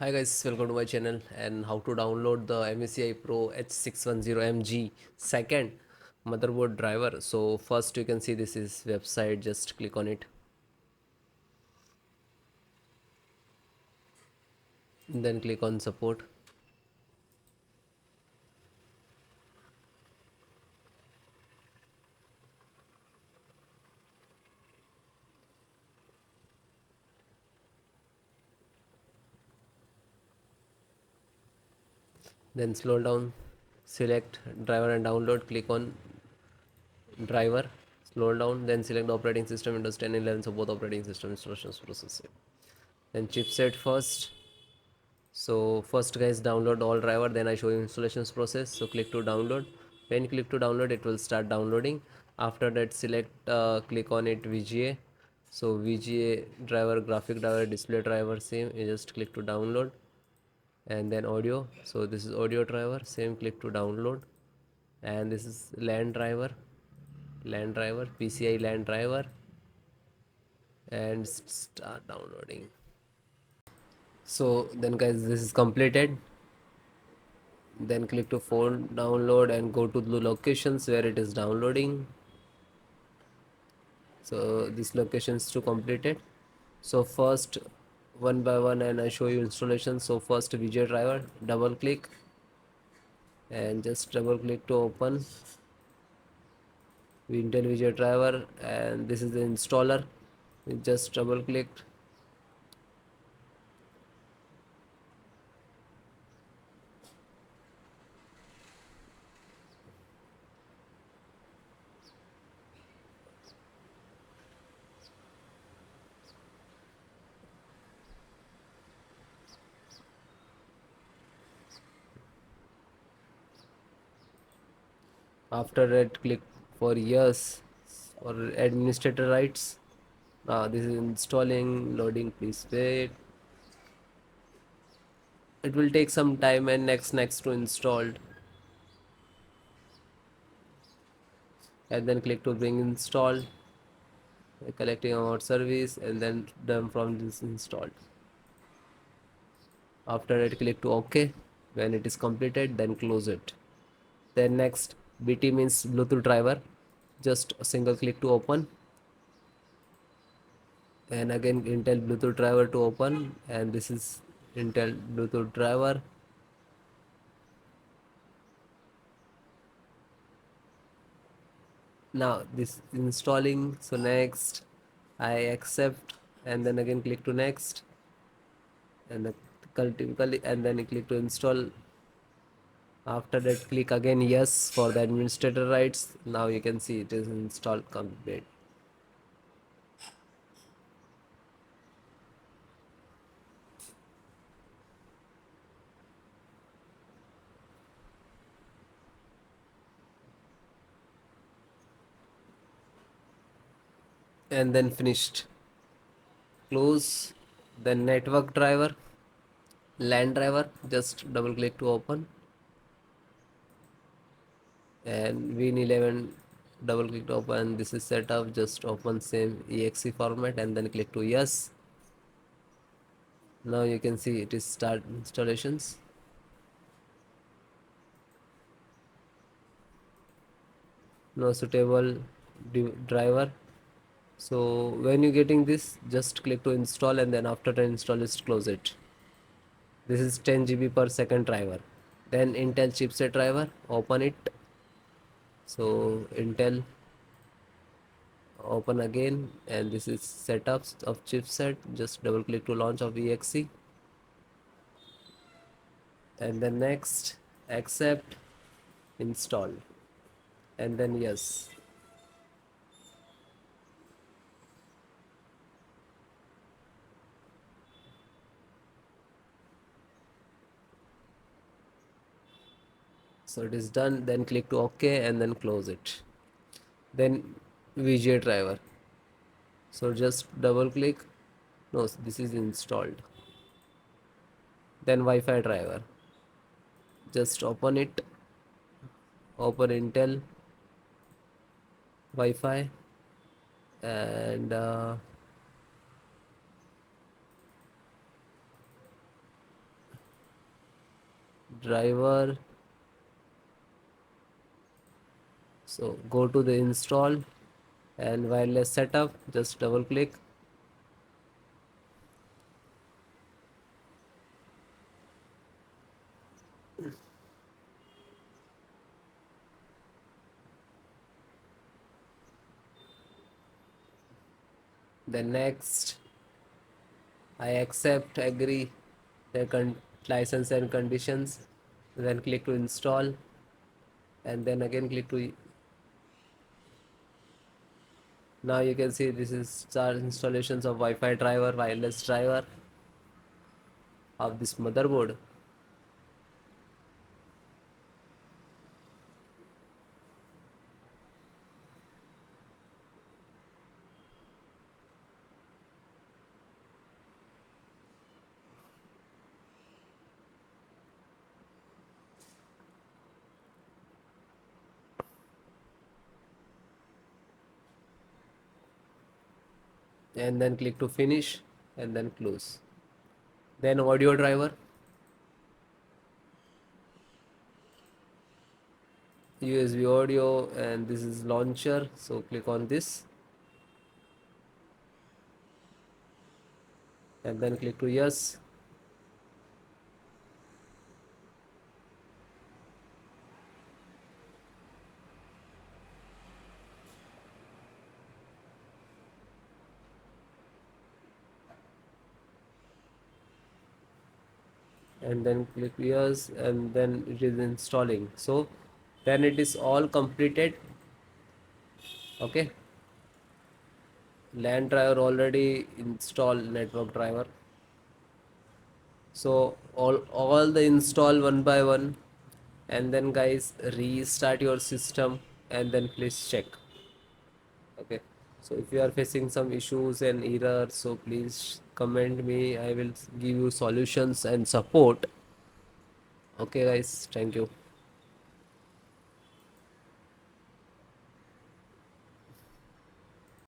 Hi guys, welcome to my channel and how to download the MSI Pro H610MG second motherboard driver. So first you can see this is website, just click on it. Then click on support. Then scroll down, select driver and download, click on driver, scroll down, then select the operating system Windows 10 and 11, so both operating system installations process. Then chipset first. So first guys, download all driver, then I show you installations process. So click to download. When you click to download, it will start downloading. After that, select click on it VGA. So VGA driver, graphic driver, display driver, same. You just click to download. And then audio, so this is audio driver, same, click to download. And this is LAN driver, PCI LAN driver, and start downloading. So then guys, this is completed. Then click to phone download and go to the locations where it is downloading. So this location is to complete it. So first, one by one, and I show you installation. So first VJ driver, double click and just double click to open Intel VJ driver, and this is the installer. You just double click. After that, click for yes or administrator rights. This is installing, loading, please wait. It will take some time, and next to installed, and then click to bring installed, collecting about service, and then done from this installed. After that, click to OK. When it is completed, then close it. Then next, BT means Bluetooth driver. Just a single click to open, and again Intel Bluetooth driver to open, and this is Intel Bluetooth driver. Now this installing. So next, I accept, and then again click to next, and typically, and then click to install. After that, click again yes for the administrator rights. Now you can see it is installed complete. And then finished. Close. Then network driver, LAN driver, just double click to open, and Win11, double click to open. This is set up, just open same exe format and then click to yes. Now you can see it is start installations. No suitable driver. So when you getting this, just click to install, and then after the install, just close it. This is 10 GB per second driver. Then Intel chipset driver, open it. So Intel, open again, and this is setups of chipset. Just double click to launch of exe, and then next, accept, install, and then yes. So it is done. Then click to OK and then close it. Then VGA driver. So just double click. No, this is installed. Then Wi-Fi driver. Just open it. Open Intel Wi-Fi, and driver. So go to the install and wireless setup, just double click. Then next, I accept, agree the license and conditions. Then click to install, and then again click to. Now you can see this is our installations of Wi-Fi driver, wireless driver of this motherboard. And then click to finish and then close. Then audio driver, USB audio, and this is launcher, so click on this and then click to yes. And then click yes, and then it is installing. So then it is all completed. Okay, LAN driver already installed, network driver. So all the install one by one, and then guys restart your system and then please check. Okay, so if you are facing some issues and errors, so please comment me, I will give you solutions and support. Okay guys, thank you.